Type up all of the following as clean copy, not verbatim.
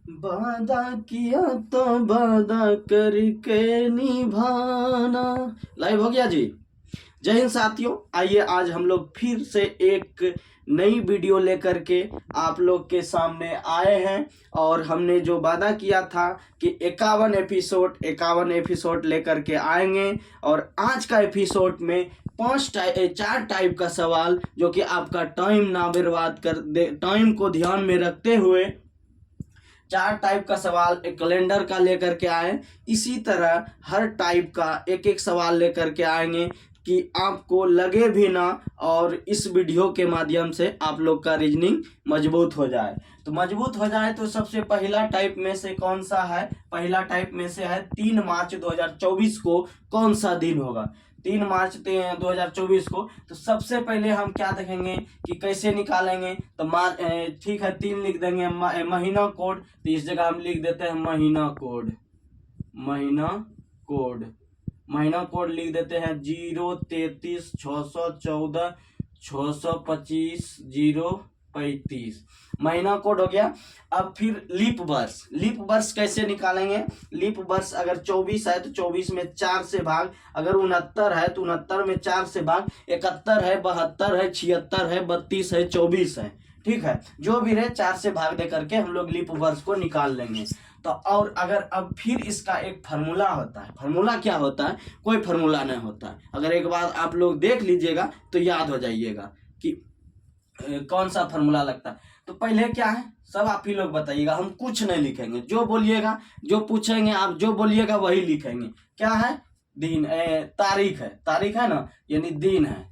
वादा किया तो वादा करके निभाना। लाइव हो गया जी। जय हिंद साथियों, आइए आज हम लोग फिर से एक नई वीडियो लेकर के आप लोग के सामने आए हैं। और हमने जो वादा किया था कि 51 एपिसोड लेकर के आएंगे। और आज का एपिसोड में 4 टाइप का सवाल जो कि आपका टाइम ना बर्बाद कर दे, टाइम को ध्यान में रखते हुए 4 टाइप का सवाल एक कैलेंडर का लेकर के आए। इसी तरह हर टाइप का एक एक सवाल लेकर के आएंगे कि आपको लगे भी ना, और इस वीडियो के माध्यम से आप लोग का रीजनिंग मजबूत हो जाए। तो मजबूत हो जाए तो सबसे पहला टाइप में से कौन सा है? पहला टाइप में से है 3 मार्च 2024 को कौन सा दिन होगा? 3 मार्च 2024 को। तो सबसे पहले हम क्या देखेंगे कि कैसे निकालेंगे। तो ठीक है, 3 लिख देंगे महीना कोड। तो इस जगह हम लिख देते हैं महीना कोड। महीना कोड लिख देते हैं 033 614 625 035। महीना कोड हो गया। अब फिर लीप वर्ष कैसे निकालेंगे? लीप वर्ष अगर 24 है तो 24 में 4 से भाग, अगर 69 है तो 69 में 4 से भाग, 71 है, 72 है, 76 है, 32 है, 24 है। ठीक है, जो भी रहे 4 से भाग दे करके हम लोग लीप वर्ष को निकाल लेंगे। तो और अगर अब फिर इसका एक फार्मूला होता है। फार्मूला क्या होता है? कोई फार्मूला नहीं होता है। अगर एक बार आप लोग देख लीजिएगा तो याद हो जाइएगा कि कौन सा फार्मूला लगता है। तो पहले क्या है सब आप ही लोग बताइएगा, हम कुछ नहीं लिखेंगे। जो बोलिएगा, जो पूछेंगे आप, जो बोलिएगा वही लिखेंगे। क्या है? दिन, तारीख है ना, यानी दिन है,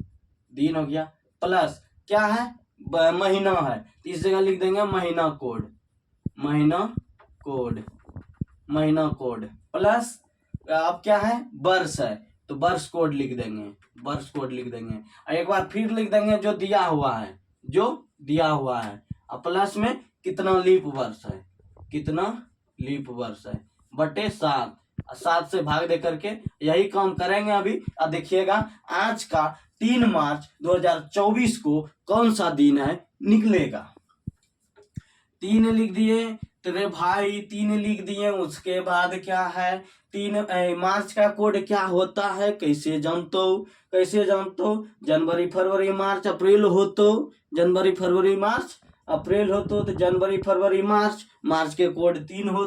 दिन हो गया। प्लस क्या है? महीना है, तो इस जगह लिख देंगे महीना कोड। प्लस अब क्या है? वर्ष है, तो वर्ष कोड लिख देंगे। और एक बार फिर लिख देंगे जो दिया हुआ है। और प्लस में कितना लीप वर्ष है बटे 7। 7 से भाग दे करके यही काम करेंगे अभी। अब देखिएगा आज का 3 मार्च 2024 को कौन सा दिन है निकलेगा। 3 लिख दिए तेरे भाई, 3 लिख दिए। उसके बाद क्या है? 3 मार्च का कोड क्या होता है? कैसे जानते हो? जनवरी फरवरी मार्च अप्रैल हो तो जनवरी फरवरी मार्च अप्रैल हो तो जनवरी फरवरी मार्च के कोड 3 हो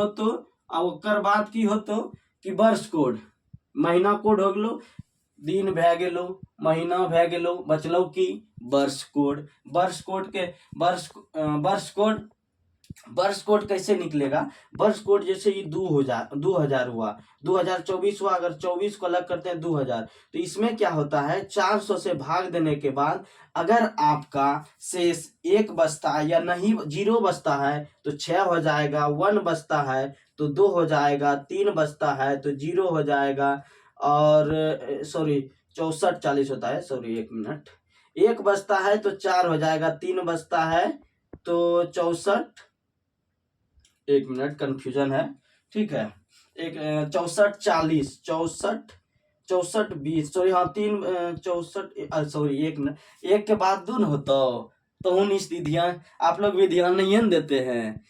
तो और ओकर बाद की हो तो कि वर्ष कोड। महीना कोड हो गलो, दिन भै गेलो, महीना भै गेलो, बचलो की वर्ष कोड। वर्ष कोड कैसे निकलेगा? वर्ष कोड जैसे ये 2000 हुआ, 2024 हुआ। अगर 24 को अलग करते हैं 2000, तो इसमें क्या होता है? 400 से भाग देने के बाद अगर आपका शेष 1 बचता है या नहीं 0 बचता है तो 6 हो जाएगा, 1 बचता है तो 2 हो जाएगा, 3 बचता है तो 0 हो जाएगा। और सॉरी 64 40 होता है, सॉरी 1 मिनट। 1 बचता है तो 4 हो जाएगा, 3 बचता है तो 64, 1 मिनट कंफ्यूजन है, ठीक है। एक 64 40 64 20, सॉरी हाँ 3 64, सॉरी 1 मिनट, 1 के बाद 2 होता तो ध्यान आप लोग भी ध्यान नहीं देते हैं।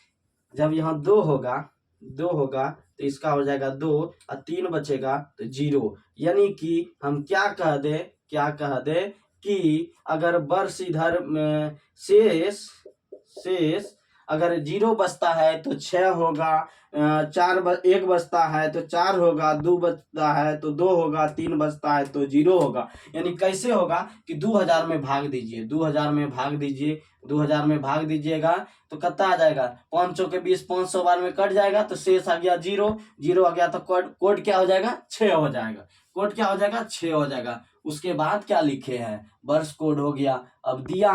जब यहाँ 2 होगा तो इसका हो जाएगा 2 और 3 बचेगा तो 0। यानी कि हम क्या कह दे कि अगर वर्ष इधर शेष अगर 0 बचता है तो 6 होगा, 1 बचता है तो 4 होगा, 2 बचता है तो 2 होगा, 3 बचता है तो 0 होगा। यानी कैसे होगा कि 2000 में भाग दीजिए, 2000 में भाग दीजिएगा तो कितना आ जाएगा? 500 के 20 500 बार में कट जाएगा तो शेष आ गया 0 आ गया तो कोड क्या हो जाएगा? 6 हो जाएगा। कोड क्या हो जाएगा? 6 हो जाएगा। उसके बाद क्या लिखे हैं? वर्ष कोड हो गया। अब दिया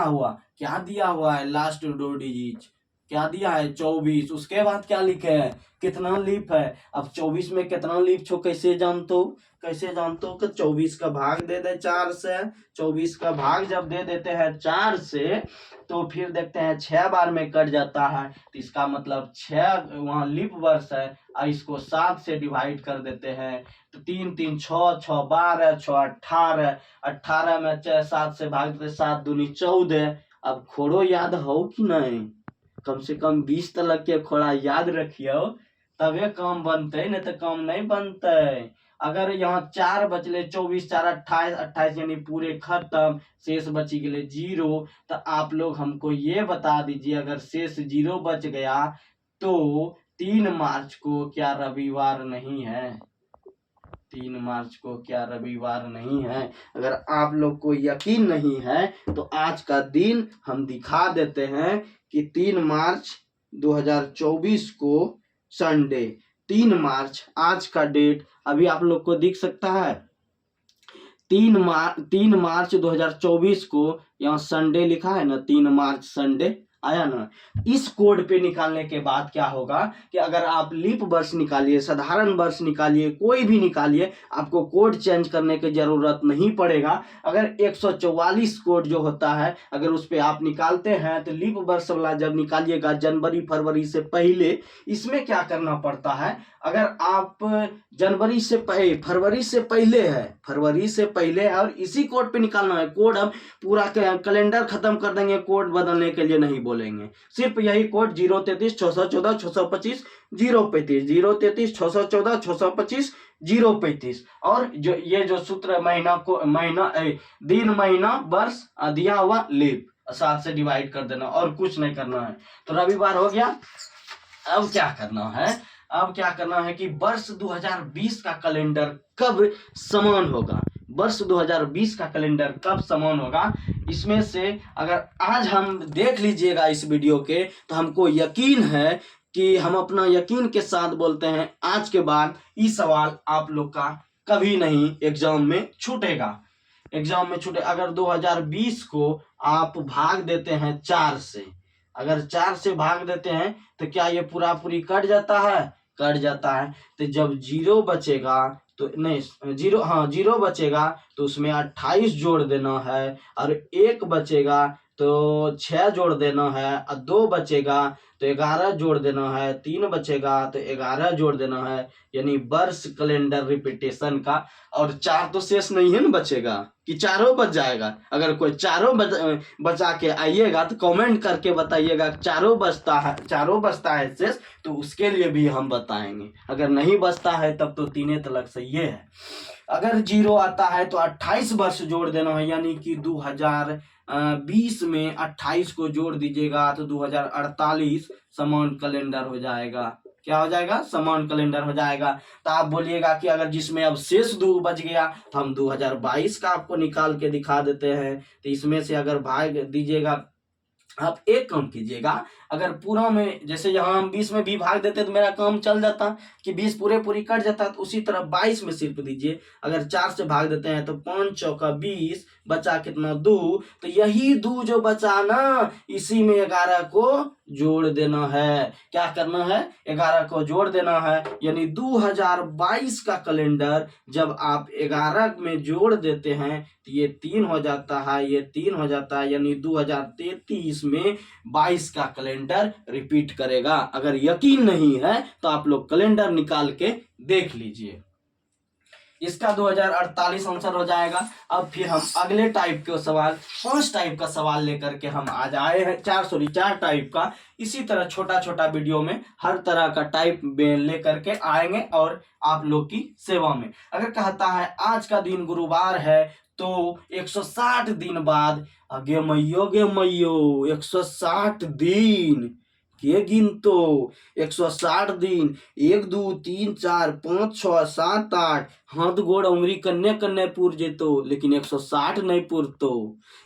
हुआ है लास्ट 2 डिजिट क्या दिया है? 24। उसके बाद क्या लिखे हैं? कितना लीप है। अब 24 में कितना लीप छो कैसे जानते हो कि 24 का भाग दे दे 4 से। 24 का भाग जब दे देते हैं 4 से तो फिर देखते हैं 6 बार में कट जाता है, तो इसका मतलब 6 वहाँ लीप वर्ष है। और इसको 7 से डिवाइड कर देते हैं तो 3 3 6 6 12 6 18, 18 में 7 से भाग देते 7 दूनी 14। अब खोरो याद हो कि नहीं? कम से कम 20 तक के खोड़ा याद रखियो, तबे काम बनते, नहीं तो काम नहीं बनते। अगर यहाँ 4 बचले 24 4 28 28 यानी पूरे खत्म, शेष बची गए 0। तो आप लोग हमको ये बता दीजिए, अगर शेष 0 बच गया तो 3 मार्च को क्या रविवार नहीं है? 3 मार्च को क्या रविवार नहीं है? अगर आप लोग को यकीन नहीं है तो आज का दिन हम दिखा देते हैं कि 3 मार्च 2024 को संडे, 3 मार्च आज का डेट अभी आप लोग को दिख सकता है। 3 मार्च 2024 को यहाँ संडे लिखा है ना, 3 मार्च संडे आया ना। इस कोड पे निकालने के बाद क्या होगा कि अगर आप लीप वर्ष निकालिए, साधारण वर्ष निकालिए, कोई भी निकालिए, आपको कोड चेंज करने की जरूरत नहीं पड़ेगा। अगर 144 कोड जो होता है अगर उस पे आप निकालते हैं तो लीप वर्ष वाला जब निकालिएगा जनवरी फरवरी से पहले, इसमें क्या करना पड़ता है, अगर आप जनवरी से फरवरी से पहले है, फरवरी से पहले और इसी कोड पे निकालना है। कोड हम पूरा कैलेंडर खत्म कर देंगे, कोड बदलने के लिए नहीं बोलेंगे, सिर्फ यही कोड 033 614 625 035 033 614 625 035। और जो ये जो सूत्र महीना दिन महीना वर्ष दिया हुआ लीप 7 से डिवाइड कर देना और कुछ नहीं करना है। तो रविवार हो गया। अब क्या करना है, अब क्या करना है कि वर्ष 2020 का कैलेंडर कब समान होगा, वर्ष 2020 का कैलेंडर कब समान होगा, इसमें से अगर आज हम देख लीजिएगा इस वीडियो के तो हमको यकीन है कि हम अपना यकीन के साथ बोलते हैं आज के बाद ये सवाल आप लोग का कभी नहीं एग्जाम में छूटेगा, एग्जाम में छूटे। अगर 2020 को आप भाग देते हैं 4 से, अगर 4 से भाग देते हैं तो क्या ये पूरा पूरी कट जाता है, कट जाता है। तो जब 0 बचेगा तो नहीं 0 बचेगा तो उसमें 28 जोड़ देना है, और 1 बचेगा तो 6 जोड़ देना है, और 2 बचेगा तो 11 जोड़ देना है, 3 बचेगा तो 11 जोड़ देना है, यानी वर्ष कैलेंडर रिपीटेशन का। और 4 तो शेष नहीं है ना बचेगा, कि चारों बच जाएगा। अगर कोई चारों बचा के आइएगा तो कमेंट करके बताइएगा चारों बचता है शेष, तो उसके लिए भी हम बताएंगे। अगर नहीं बचता है तब तो 3 तलक सही है। अगर 0 आता है तो 28 वर्ष जोड़ देना है, यानी कि 2020 में 28 को जोड़ दीजिएगा तो 2048 समान कैलेंडर हो जाएगा। क्या हो जाएगा? समान कैलेंडर हो जाएगा। तो आप बोलिएगा कि अगर जिसमें अब शेष 2 बच गया तो हम 2022 का आपको निकाल के दिखा देते हैं। तो इसमें से अगर भाग दीजिएगा, आप एक काम कीजिएगा, अगर पूरा में जैसे यहाँ हम 20 में भी भाग देते तो मेरा काम चल जाता कि 20 पूरी कट जाता, तो उसी तरह 22 में सिर्फ दीजिए। अगर 4 से भाग देते हैं तो 5 चौका 20, बचा कितना 2, तो यही 2 जो बचा ना इसी में 11 को जोड़ देना है। क्या करना है? 11 को जोड़ देना है, यानी 2022 का कैलेंडर जब आप 11 में जोड़ देते हैं तो ये 3 हो जाता है, ये 3 हो जाता है, यानी 2033 में 22 का कैलेंडर रिपीट करेगा। अगर यकीन नहीं है तो आप लोग कैलेंडर निकाल के देख लीजिए। इसका 2048 आंसर हो जाएगा। अब फिर हम अगले टाइप के सवाल, 5 टाइप का सवाल लेकर के हम आज आए हैं, 4 टाइप का। इसी तरह छोटा छोटा वीडियो में हर तरह का टाइप लेकर के आएंगे और आप लोग की सेवा में। अगर कहता है आज का दिन गुरुवार है तो 160 दिन बाद, गे मैयो 160 दिन के गिन तो 160 दिन, 1 2 3 4 5 6 7 8 हाथ गोड़ उंगली कन्ने कन्ने पूर जेतो, लेकिन 160 नहीं पुरतो।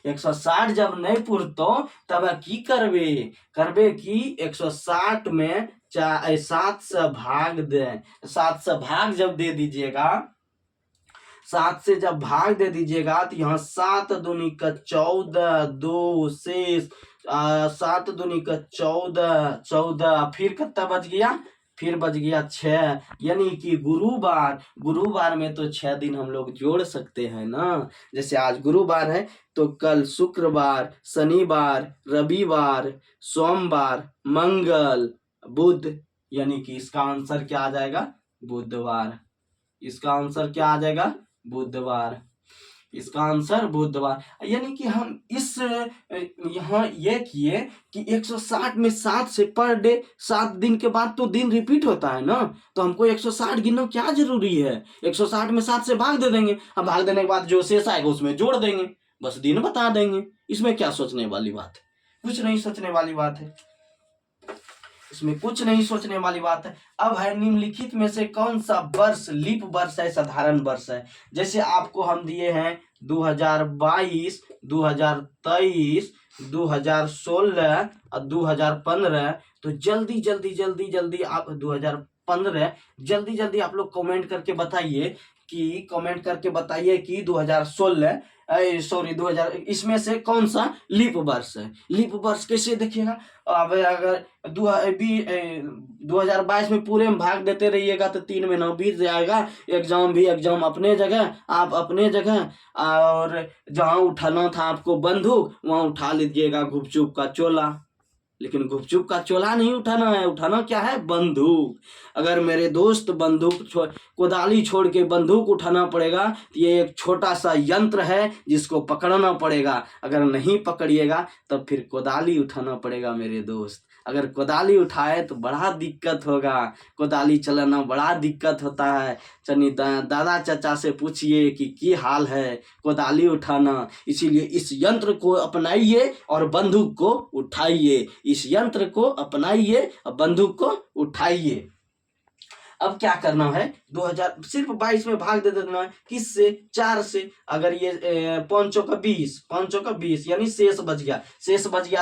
160 जब नहीं पुरतो तब की करबे कि 160 में 7 से भाग दे, 7 से भाग जब दे दीजिएगा, 7 से जब भाग दे दीजिएगा तो यहाँ 7 दूनी का 14, 2 शेष 7 दूनी का 14, फिर कितना बच गया? फिर बच गया 6, यानी कि गुरुवार में तो 6 दिन हम लोग जोड़ सकते हैं ना। जैसे आज गुरुवार है तो कल शुक्रवार, शनिवार, रविवार, सोमवार, मंगल, बुध, यानी कि इसका आंसर क्या आ जाएगा? बुधवार। इसका आंसर क्या आ जाएगा? बुधवार। इसका आंसर बुधवार। यानी कि हम इस यहाँ ये किए कि 160 में 7 से पर डे 7 दिन के बाद तो दिन रिपीट होता है ना, तो हमको 160 गिनना क्या जरूरी है, 160 में 7 से भाग दे देंगे, अब भाग देने के बाद जो शेष आएगा उसमें जोड़ देंगे, बस दिन बता देंगे। इसमें क्या सोचने वाली बात है, कुछ नहीं सोचने वाली बात है, इसमें कुछ नहीं सोचने वाली बात है। अब है निम्नलिखित में से कौन सा वर्ष लीप वर्ष है, साधारण वर्ष है। जैसे आपको हम दिए हैं 2022, 2023, 2016 और 2015, तो जल्दी जल्दी जल्दी जल्दी आप 2015 जल्दी जल्दी आप लोग कमेंट करके बताइए कि 2016 सॉरी 2000 इसमें से कौन सा लीप वर्ष है। लीप वर्ष कैसे देखिएगा, अब अगर 2022 में पूरे में भाग देते रहिएगा तो 3 महीना बीत जाएगा, एग्जाम अपने जगह, आप अपने जगह, और जहां उठाना था आपको बंदूक वहां उठा लीजिएगा गुपचुप का चोला, लेकिन गुपचुप का चोला नहीं उठाना है, उठाना क्या है, बंदूक। अगर मेरे दोस्त कोदाली छोड़ के बंदूक उठाना पड़ेगा तो ये एक छोटा सा यंत्र है जिसको पकड़ना पड़ेगा, अगर नहीं पकड़िएगा तब फिर कोदाली उठाना पड़ेगा मेरे दोस्त। अगर कोदाली उठाए तो बड़ा दिक्कत होगा, कोदाली चलाना बड़ा दिक्कत होता है। चलिए दादा चाचा से पूछिए कि हाल है कोदाली उठाना, इसीलिए इस यंत्र को अपनाइए और बंदूक को उठाइए, इस यंत्र को अपनाइए और बंदूक को उठाइए। अब क्या करना है, 2000 सिर्फ 22 में भाग दे देना है, किससे, 4 से। अगर ये 5 का 20 यानी शेष बच गया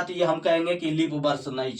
तो ये हम कहेंगे कि लीप वर्ष नहीं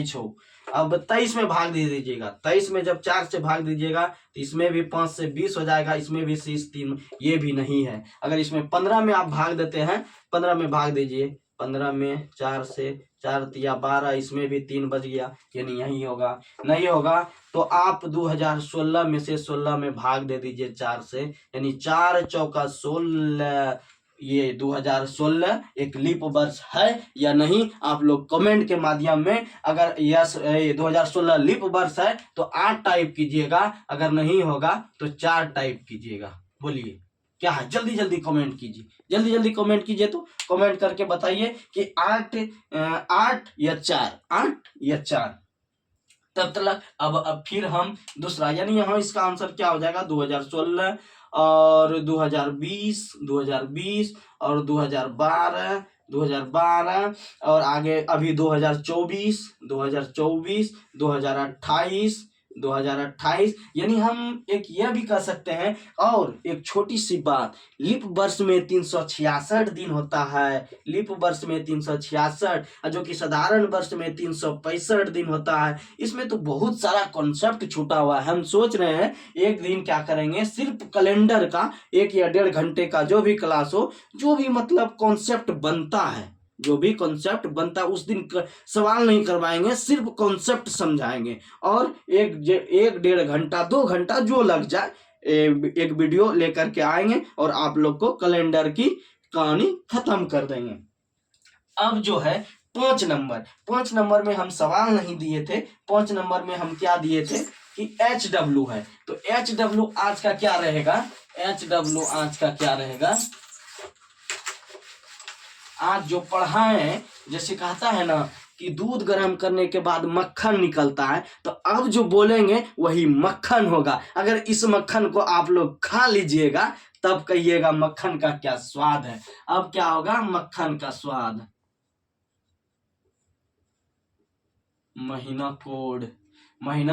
छो। अब 23 में भाग दे दीजिएगा, 23 में जब 4 से भाग दीजिएगा तो इसमें भी 5 से 20 हो जाएगा, इसमें भी 3 ये भी नहीं है। अगर इसमें 15 में आप भाग देते हैं, 15 में भाग दीजिए, 15 में 4 से 4 तिया 12, इसमें भी 3 बच गया, यानी यही होगा। नहीं होगा तो आप 2016 में से 16 में भाग दे दीजिए 4 से, यानी 4 चौका 16, ये 2016 एक लीप वर्ष है या नहीं, आप लोग कमेंट के माध्यम में, अगर यस 2016 लीप वर्ष है तो 8 टाइप कीजिएगा, अगर नहीं होगा तो 4 टाइप कीजिएगा। बोलिए क्या है, जल्दी जल्दी कमेंट कीजिए, तो कमेंट करके बताइए कि 8 या 4। तब तक अब फिर हम दूसरा, यानी यहाँ इसका आंसर क्या हो जाएगा, 2016 और 2020 और 2012 और आगे अभी 2024, 2028, यानी हम एक यह भी कर सकते हैं। और एक छोटी सी बात, लीप वर्ष में 366 दिन होता है, लीप वर्ष में 366, जो कि साधारण वर्ष में 365 दिन होता है। इसमें तो बहुत सारा कॉन्सेप्ट छूटा हुआ है। हम सोच रहे हैं एक दिन क्या करेंगे, सिर्फ कैलेंडर का 1 या 1.5 घंटे का जो भी क्लास हो, जो भी मतलब कॉन्सेप्ट बनता है, उस दिन सवाल नहीं करवाएंगे, सिर्फ कॉन्सेप्ट समझाएंगे, और 1-1.5 घंटा 2 घंटा जो लग जाए एक वीडियो लेकर के आएंगे और आप लोग को कैलेंडर की कहानी खत्म कर देंगे। अब जो है 5 नंबर में हम सवाल नहीं दिए थे, 5 नंबर में हम क्या दिए थे कि HW है, तो HW आज का क्या रहेगा, आज जो पढ़ाएं, जैसे कहता है ना कि दूध गर्म करने के बाद मक्खन निकलता है, तो अब जो बोलेंगे वही मक्खन होगा। अगर इस मक्खन को आप लोग खा लीजिएगा तब कहिएगा मक्खन का क्या स्वाद है। अब क्या होगा, मक्खन का स्वाद। महीना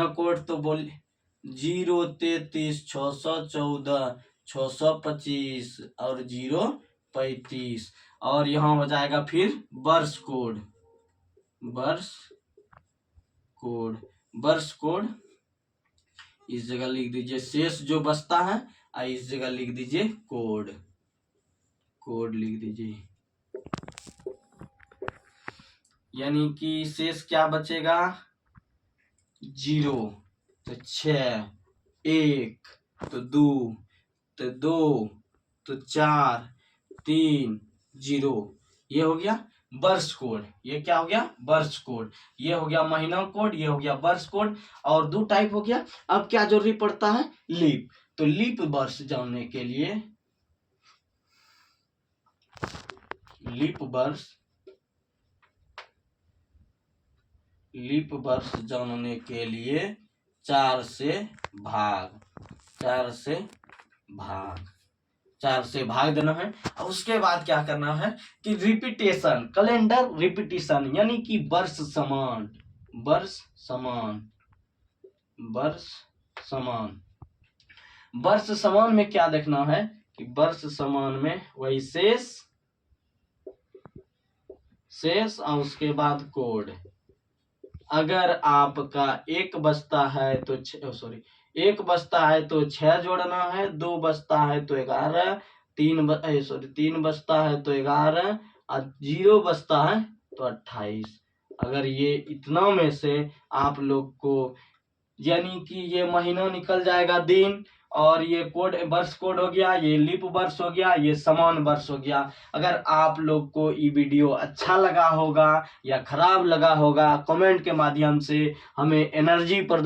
कोड तो बोल 033 614 625 और 035, और यहाँ हो जाएगा फिर वर्ष कोड इस जगह लिख दीजिए शेष जो बचता है, इस जगह लिख दीजिए कोड लिख दीजिए, यानी कि शेष क्या बचेगा, 0 तो 6, 1 तो 2 तो 4, 3, 0, ये हो गया वर्ष कोड। ये क्या हो गया, वर्ष कोड। ये हो गया महीना कोड, ये हो गया वर्ष कोड, और 2 टाइप हो गया। अब क्या जरूरी पड़ता है, लीप। तो लीप वर्ष जानने के लिए लीप वर्ष जानने के लिए 4 से भाग देना है। और उसके बाद क्या करना है कि रिपीटेशन, कैलेंडर रिपीटेशन, यानी कि वर्ष समान में क्या देखना है कि वर्ष समान में वही शेष और उसके बाद कोड। अगर आपका एक बचता है तो 6 जोड़ना है, 2 बचता है तो 11, 3 बचता है तो 11 और 0 बचता है तो 28। अगर ये इतना में से आप लोग को, यानी कि ये महीना निकल जाएगा दिन, और ये वर्ष कोड हो गया, ये लीप वर्ष हो गया, ये समान वर्ष हो गया। अगर आप लोग को ये वीडियो अच्छा लगा होगा या खराब लगा होगा, कमेंट के माध्यम से हमें एनर्जी प्रदान